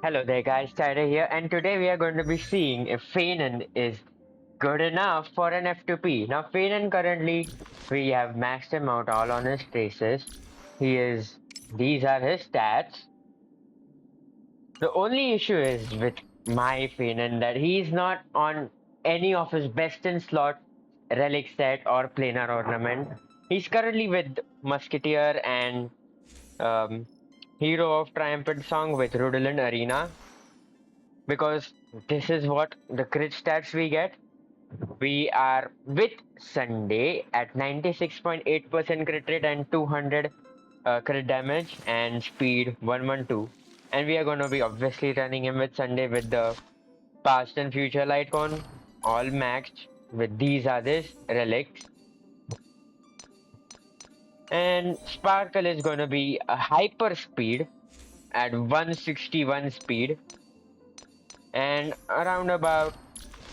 Hello there guys, Tyler here, and today we are going to be seeing if Phainon is good enough for an F2P. Now Phainon currently, we have maxed him out all on his traces. These are his stats. The only issue is with my Phainon that he's not on any of his best in slot relic set or planar ornament. He's currently with Musketeer and um, Hero of Triumphant Song with Rudolin Arena, because this is what the crit stats we get. We are with Sunday at 96.8% crit rate and 200 crit damage and speed 112. And we are going to be obviously running him with Sunday with the past and future light cone all maxed with these others relics. And Sparkle is going to be a hyper speed at 161 speed and around about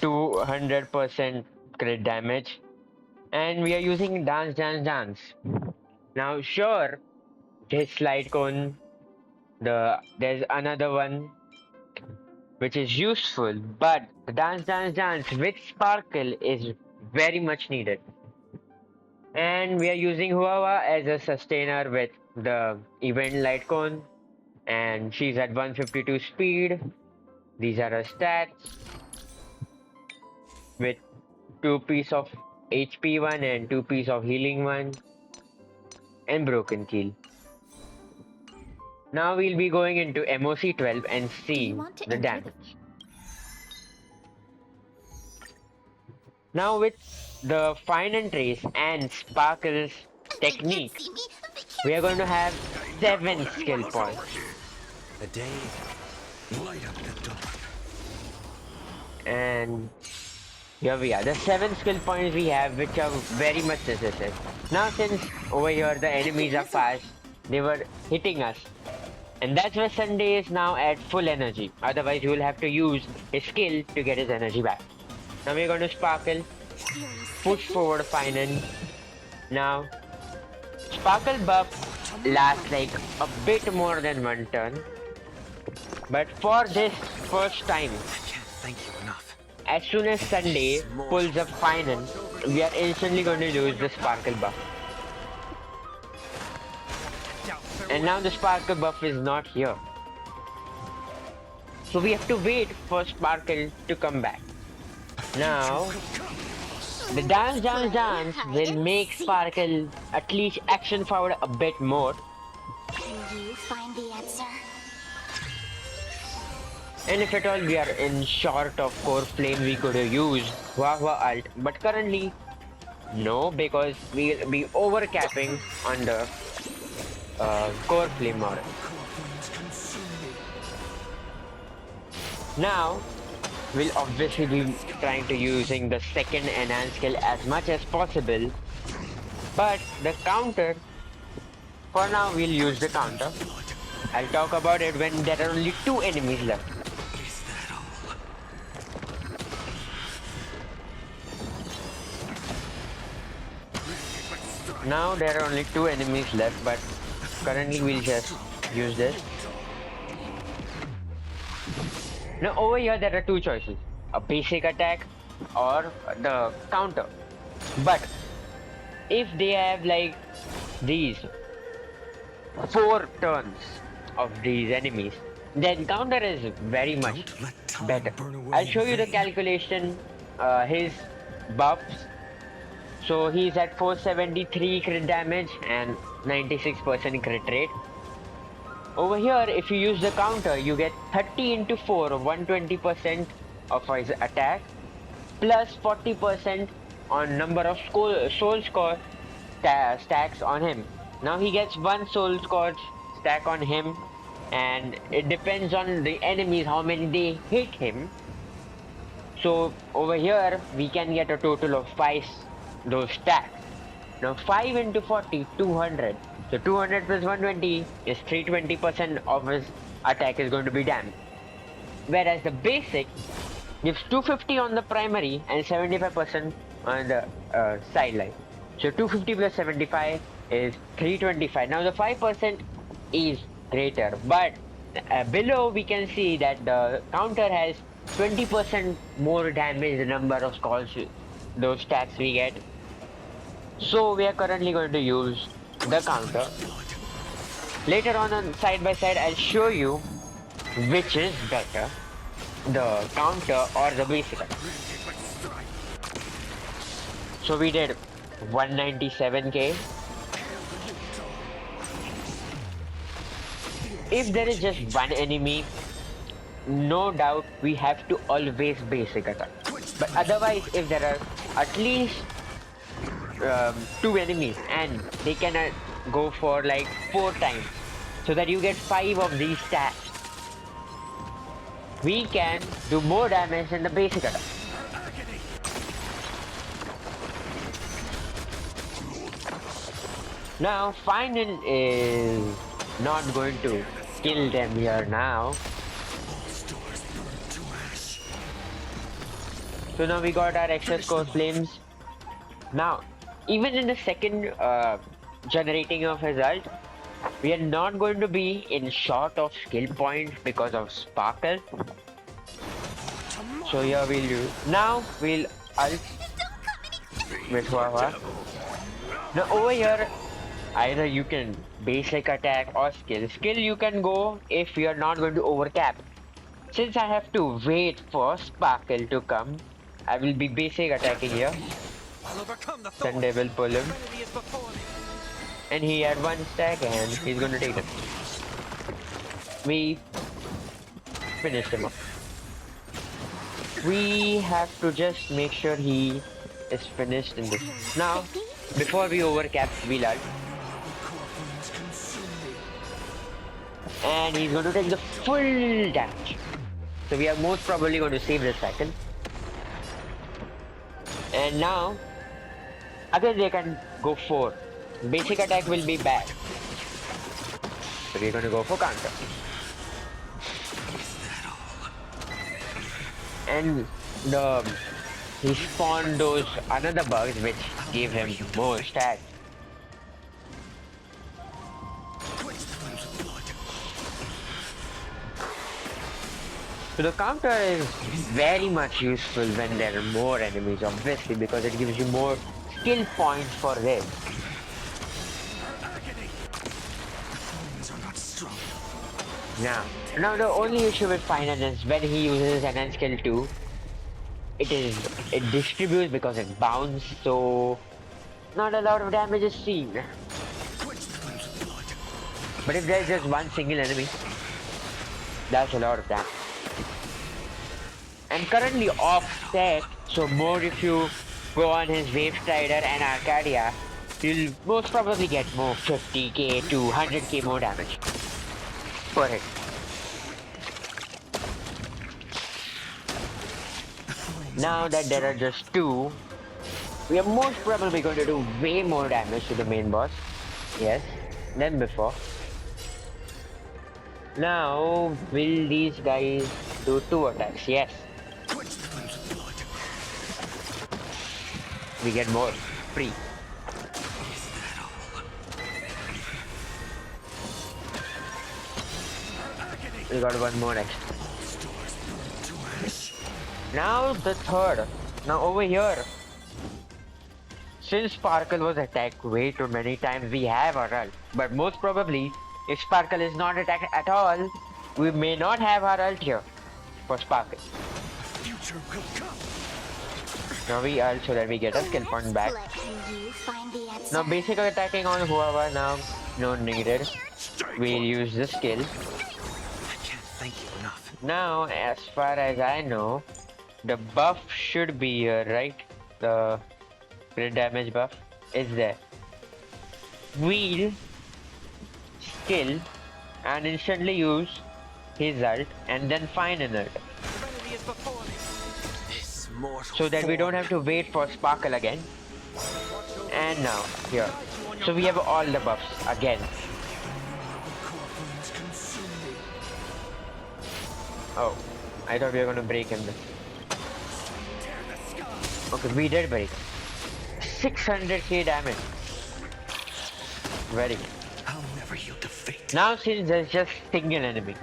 200% crit damage, and we are using dance dance dance. Now sure, this slide cone, there's another one which is useful, but the dance dance dance with sparkle is very much needed, and we are using Huawa as a sustainer with the event light cone, and she's at 152 speed. These are her stats with 2 piece of HP one and 2 piece of healing one and broken keel. Now we'll be going into MOC 12 and seeing the damage. Now with the fine and trace and sparkles techniques, we are going to have 7 skill points. A day light up the dawn. And here we are, the 7 skill points we have, which are very much necessary. Now since over here the enemies are fast, they were hitting us. And that's why Sunday is now at full energy. Otherwise, you will have to use his skill to get his energy back. Now we're going to Sparkle, push forward Phainon. Now, Sparkle buff lasts like a bit more than one turn. But for this first time, I can't thank you enough. as soon as Sunday pulls up Phainon, we are instantly going to lose the Sparkle buff. And now the Sparkle buff is not here. So we have to wait for Sparkle to come back. Now, the dance dance dance will make Sparkle at least action forward a bit more. Can you find the answer? And if at all we are in short of core flame, we could use Hua Hua ult. But currently, no, because we'll be overcapping on the core flame model. Now, we'll obviously be trying to using the second enhanced skill as much as possible. But the counter, for now we'll use the counter. I'll talk about it when there are only 2 enemies left. Is that all? Now there are only 2 enemies left, but currently we'll just use this. Now over here there are 2 choices, a basic attack or the counter. But if they have like these 4 turns of these enemies, then counter is very much Don't let time better. burn away I'll show in you the vain. calculation, his buffs. So he's at 473 crit damage and 96% crit rate. Over here, if you use the counter, you get 30 into 4, 120% of his attack, plus 40% on number of soul score stacks on him. Now he gets 1 soul score stack on him, and it depends on the enemies how many they hit him. So over here, we can get a total of 5 those stacks. Now 5 into 40, 200. So 200 plus 120 is 320% of his attack is going to be damaged. Whereas the basic gives 250 on the primary and 75% on the sideline. So 250 plus 75 is 325. Now the 5% is greater, but Below we can see that the counter has 20% more damage the number of calls those stacks we get. So we are currently going to use the counter. Later on side by side I'll show you which is better, the counter or the basic attack. So we did 197k. If there is just one enemy, no doubt we have to always basic attack. But otherwise, if there are at least two enemies and they can go for like 4 times, so that you get 5 of these stacks, we can do more damage than the basic attack. Now, Phainon is not going to kill them here now. So now we got our excess core flames. Now, even in the second generating of his ult, we are not going to be in short of skill points because of Sparkle. So here we'll do. Now we'll ult with Wawa. Now over here, either you can basic attack or skill. Skill you can go if you are not going to overcap. Since I have to wait for Sparkle to come, I will be basic attacking here. Then they will pull him. And he had 1 stack and he's going to take it. We finished him up. We have to just make sure he is finished in this. Now, before we overcap, we'll ult. And he's going to take the full damage. So we are most probably going to save this cycle. And now, again they can go 4. Basic attack will be bad. So we're going to go for counter. And he spawned those another bugs which gave him more stats. So the counter is very much useful when there are more enemies, obviously, because it gives you more skill points for this. Now the only issue with Phainon is when he uses an skill 2, it distributes because it bounces, so not a lot of damage is seen. But if there's just one single enemy, that's a lot of damage. And currently offset, so more if you go on his Wave Strider and Arcadia, you'll most probably get more 50k to 100k more damage per hit. Now that there are just 2, we are most probably going to do way more damage to the main boss, yes, than before. Now, will these guys do 2 attacks? Yes. We get more free. We got 1 more extra. Now the 3rd. Now over here, since Sparkle was attacked way too many times, we have our ult. But most probably, if Sparkle is not attacked at all, we may not have our ult here for Sparkle. Now we ult so that we get a skill point back. Now basic attacking on whoever now, no needed. We'll use the skill. Now as far as I know, the buff should be here, right? The crit damage buff is there. We'll skill and instantly use his ult and then find an ult. So that we don't have to wait for Sparkle again. And now, here. So we have all the buffs again. Oh, I thought we were going to break him. Okay, we did break. 600k damage. Very good. I'll never yield to fate. Now since there's just single enemy,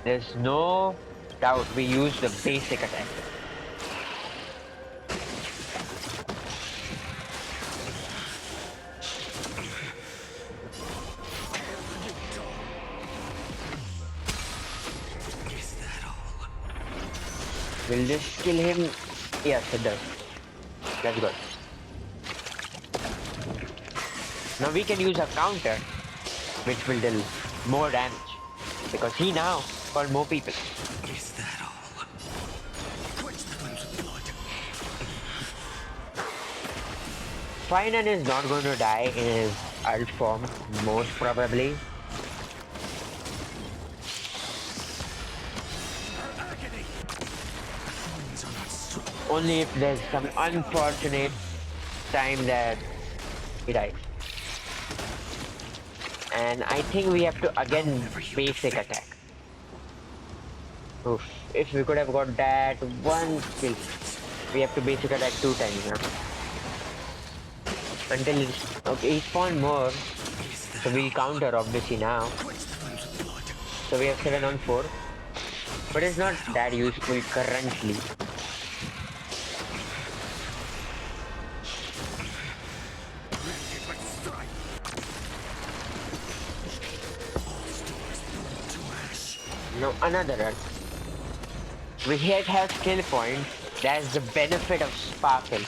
There's no doubt we use the basic attack. Is that all? Will this kill him? Yes, it does. That's good. Now we can use a counter, which will deal more damage. Because he now called more people. Is that all? Quench the flames of blood. Phainon is not going to die in his alt form, most probably. Agony. Thorns are not strong. Only if there's some unfortunate time that he dies. And I think we have to again basic attack. Oof. If we could have got that one kill. We have to basic attack 2 times now. Until it's okay, he spawned more. So we'll counter obviously now. Quench the flames of blood. So we have 7 on 4. But it's not that useful currently. Rended by strife. All stars burned to ash. Now another run. We yet have skill points. That's the benefit of Sparkle.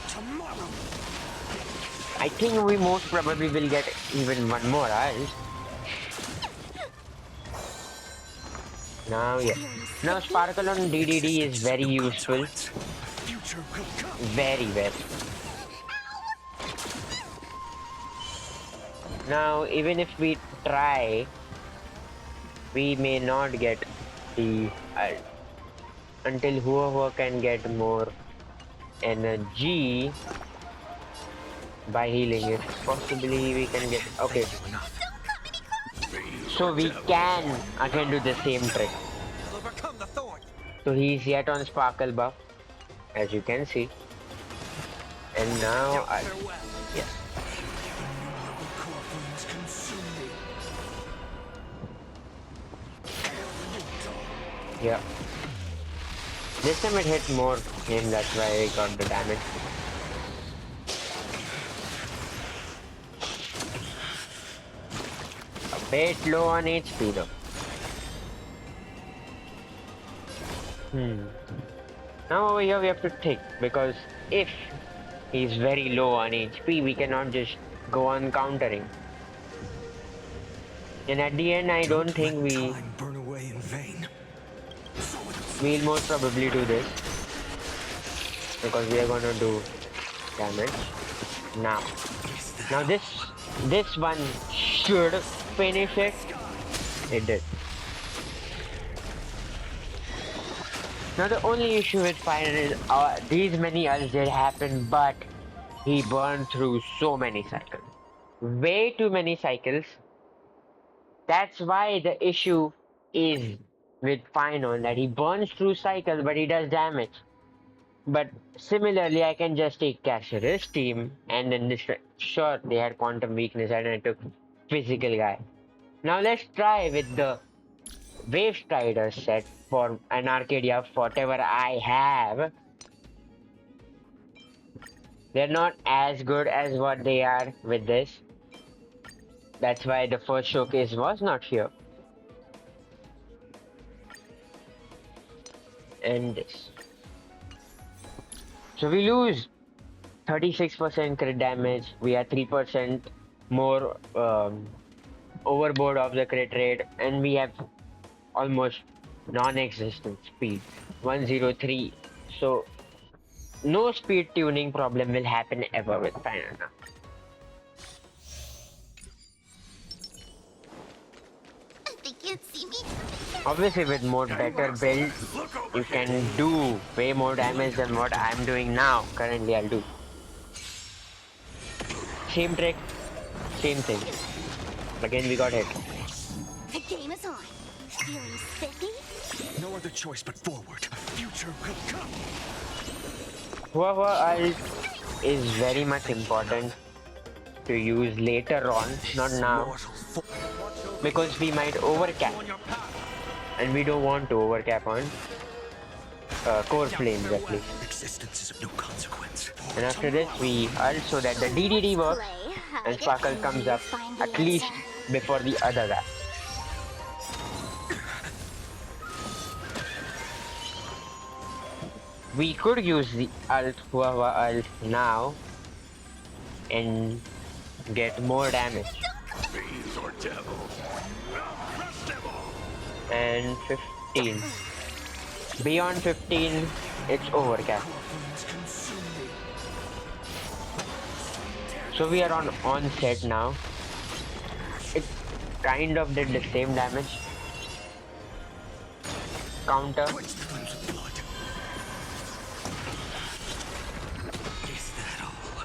Tomorrow. I think we most probably will get even one more eyes. Now yeah. Now Sparkle on DDD is very useful. Future will come. Very. Now even if we try, we may not get the ult until whoever can get more energy by healing it. Possibly we can get okay. Enough. So we can again do the same trick. I'll overcome the thorn. So he's yet on Sparkle buff, as you can see. And now Farewell. yes. Noble core flames consume me. Yeah. This time it hit more him, that's why I got the damage. A bit low on HP though. Now over here we have to think, because if he's very low on HP, we cannot just go on countering. And at the end, I don't think Time burn away in vain. we'll most probably do this, because we are gonna do damage now. Now this one should finish it. It did. Now the only issue with Phainon is these many ults did happen, but he burned through so many cycles. Way too many cycles. That's why the issue is with Phainon, that he burns through cycles but he does damage. But similarly, I can just take Casher's team and then destroy. Sure, they had quantum weakness and I took physical guy. Now let's try with the Wave Strider set for an Arcadia, whatever I have. They're not as good as what they are with this. That's why the first showcase was not here. And this. So we lose 36% crit damage. We are 3% more overboard of the crit rate, and we have almost non-existent speed, 103. So no speed tuning problem will happen ever with Phainon. They can't see me. Obviously, with more better build, you can do way more damage than what I'm doing now. Currently, I'll do. Same trick, same thing. Again, we got hit. The game is on. Feeling spiffy? No other choice but forward. Future will come. Whoever ult is very much important. to use later on, not now, because we might overcap, and we don't want to overcap on core flames at least. Existence is of no consequence. And after this, we ult so that the DDD works Play how and I get Sparkle angry comes to up find the at least answer. before the other guy. We could use the ult, Huahua ult now and get more damage. Fiends or devils. I'll crush them all. And 15. Beyond 15, it's overcast. So we are on set now. It kind of did the same damage. Counter. Quench the flames with blood. Is that all?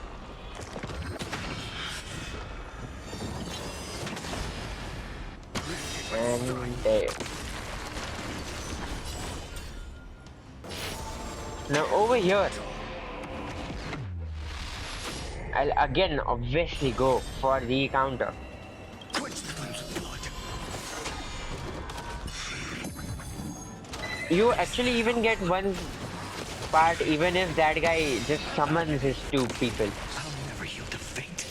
And there. Now over here, I'll again obviously go for the counter. Quench the flames with blood. You actually even get one part even if that guy just summons his two people. I'll never yield to fate.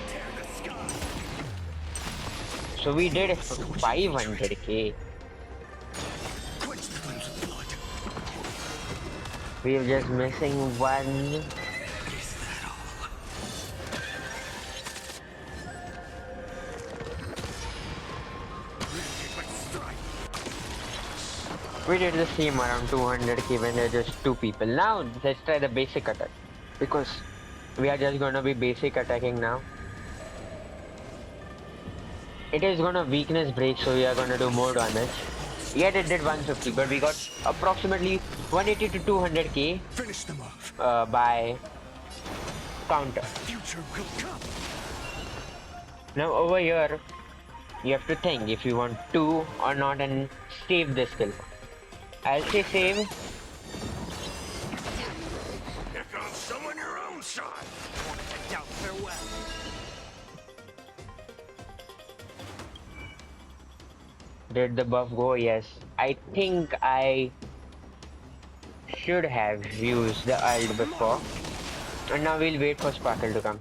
Tear the sky. So we did 500k. Quench the flames with blood. We're just missing one. Is that all? We did the same around 200k when there are just two people. Now let's try the basic attack. Because we are just gonna be basic attacking now. It is gonna weakness break, so we are gonna do more damage. Yet it did 150, but we got approximately 180 to 200k Finish them off. by counter. Future will come. Now over here, you have to think if you want to or not and save this skill. I'll say save. Here comes someone your own side. Doubt farewell. Did the buff go? Yes. I think I should have used the ult before. And now we'll wait for Sparkle to come.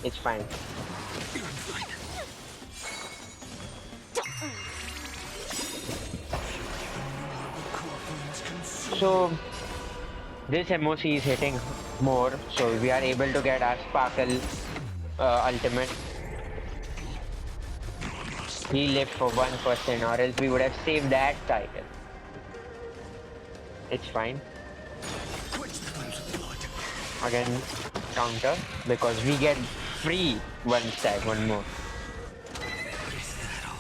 It's fine. So this MOC is hitting more, so we are able to get our Sparkle ultimate. He lived for 1%, or else we would have saved that title. It's fine. Quench the flames with blood. Again, counter, because we get free one stack, one more. Is that all?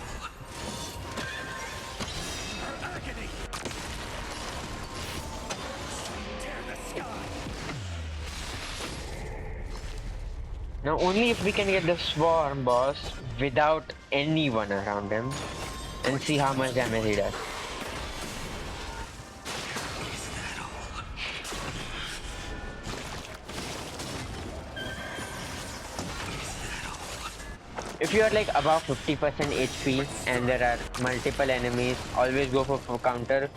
Agony. Tear the sky. Now only if we can get the Swarm boss without anyone around him and see how much damage he does. Is that all? Is that all? If you are like above 50% HP and there are multiple enemies, always go for counter.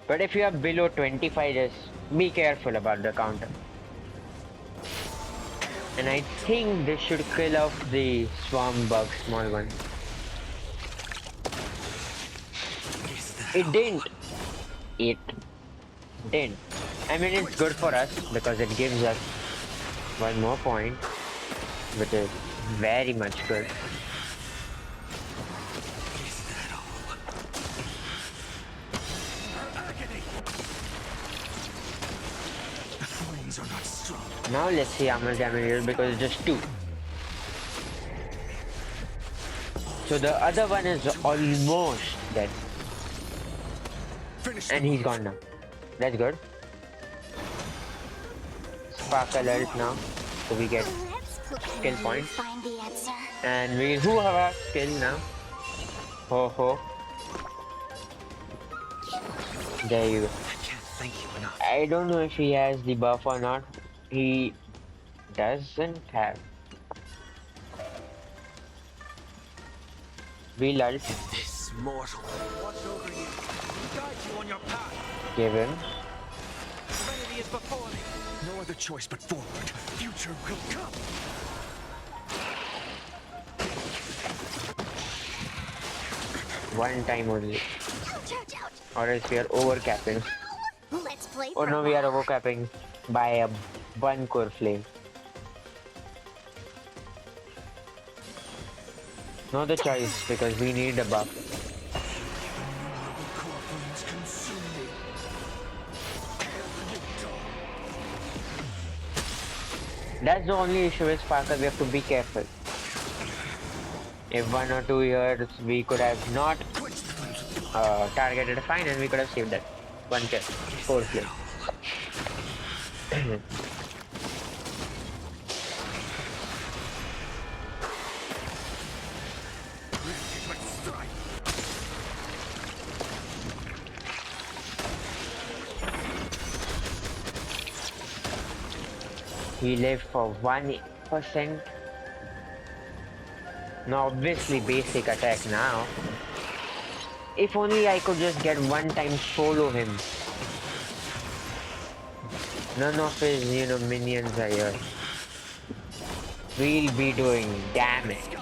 But if you are below 25, just be careful about the counter. And I think this should kill off the swarm bug, small one. Is that It all? didn't. It didn't. I mean, it's good for us because it gives us one more point, which is very much good. Is that all? Agony. The flames are not strong. Now let's see how much damage it is because it's just 2. So the other one is almost dead. Finish And them he's off. gone now. That's good. Sparkle ult now. So we get Let's put skill you point. find the answer. And we who have our skill now. Ho ho. There you go. I can't thank you enough. I don't know if he has the buff or not. He doesn't have. We lulled. This mortal. Watch over you. He guides you on your path. Give him. Serenity is before me. No other choice but forward. Future will come. One time only. Ouch, ouch, ouch. Or else we are overcapping. Ow. Let's play Oh for no, a we are while. overcapping by a one core flame. No the choice because we need a buff. That's the only issue with Sparkle, we have to be careful. If 1 or 2 years we could have not targeted a fine and we could have saved that. One kill. 4 kills. He lived for 1%. Now obviously basic attack now. If only I could just get one time solo him. None of his, minions are here. We'll be doing damage.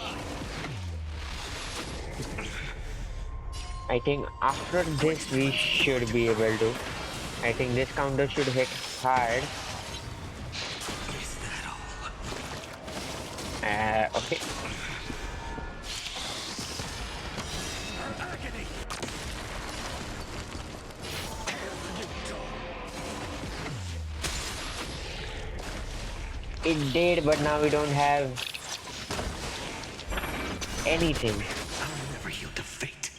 I think after this we should be able to. I think this counter should hit hard. Okay. It did, but now we don't have anything. I'll never yield to fate.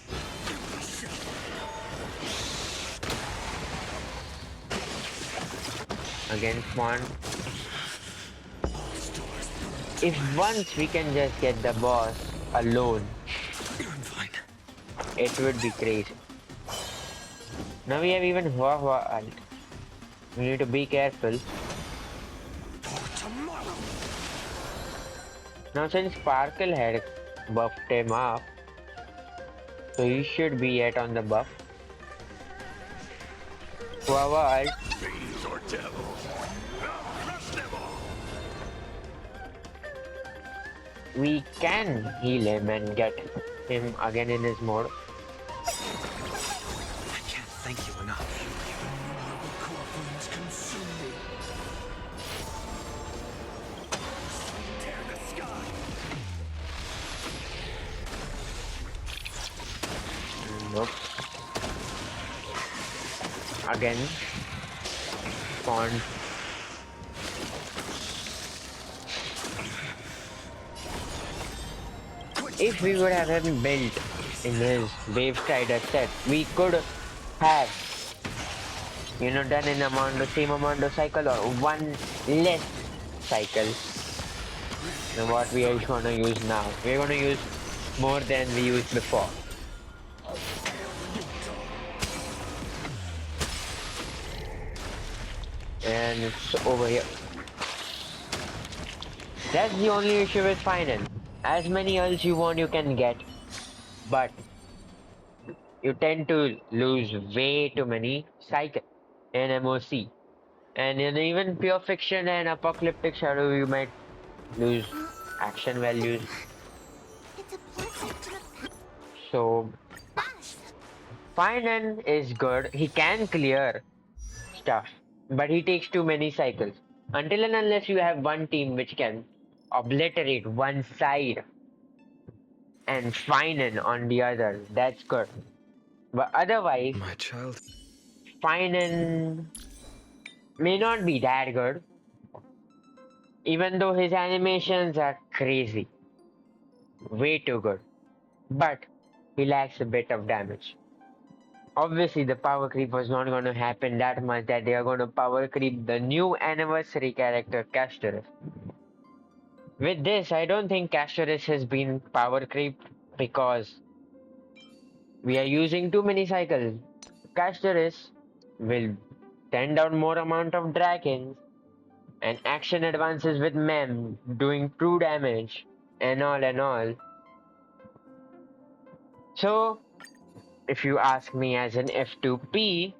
Against one. If once we can just get the boss alone, I'm fine. it would be crazy. Now we have even Hua Hua ult. We need to be careful. For tomorrow. Now since Sparkle had buffed him up, so he should be yet on the buff. Hua Hua ult. Fiends or devils. I'll crush them all. We can heal him and get him again in his mode. I can't thank you enough. Tear the sky. Nope. Again. Spawn. If we would have him built in his Wave Strider set, we could have, done an same amount of cycle or one less cycle than what we are going to use now. We're going to use more than we used before. And it's over here. That's the only issue with Phainon. As many ults you want you can get, but you tend to lose way too many cycles in MOC. And in even Pure Fiction and Apocalyptic Shadow you might lose action values. It's a portal to the So past. Phainon is good. He can clear stuff, but he takes too many cycles. Until and unless you have one team which can obliterate one side and Phainon on the other, that's good. But otherwise, My child. Phainon may not be that good, even though his animations are crazy. Way too good. But he lacks a bit of damage. Obviously, the power creep was not going to happen that much that they are going to power creep the new anniversary character, Castorus. With this, I don't think Castorus has been power creeped because we are using too many cycles. Castorus will send out more amount of dragons and action advances with Mem doing true damage and all and all. So, if you ask me as an F2P,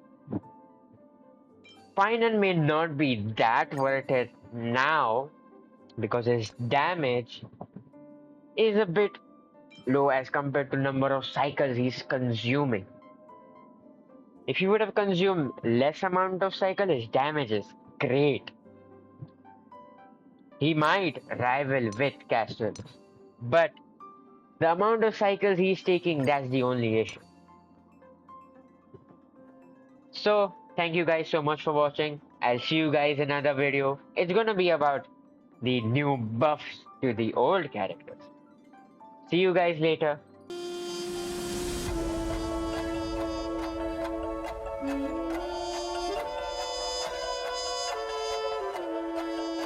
Phainon may not be that worth it now because his damage is a bit low as compared to number of cycles he's consuming. If he would have consumed less amount of cycle, his damage is great. He might rival with Castle, but the amount of cycles he's taking, that's the only issue. So, thank you guys so much for watching. I'll see you guys in another video. It's gonna be about the new buffs to the old characters. See you guys later.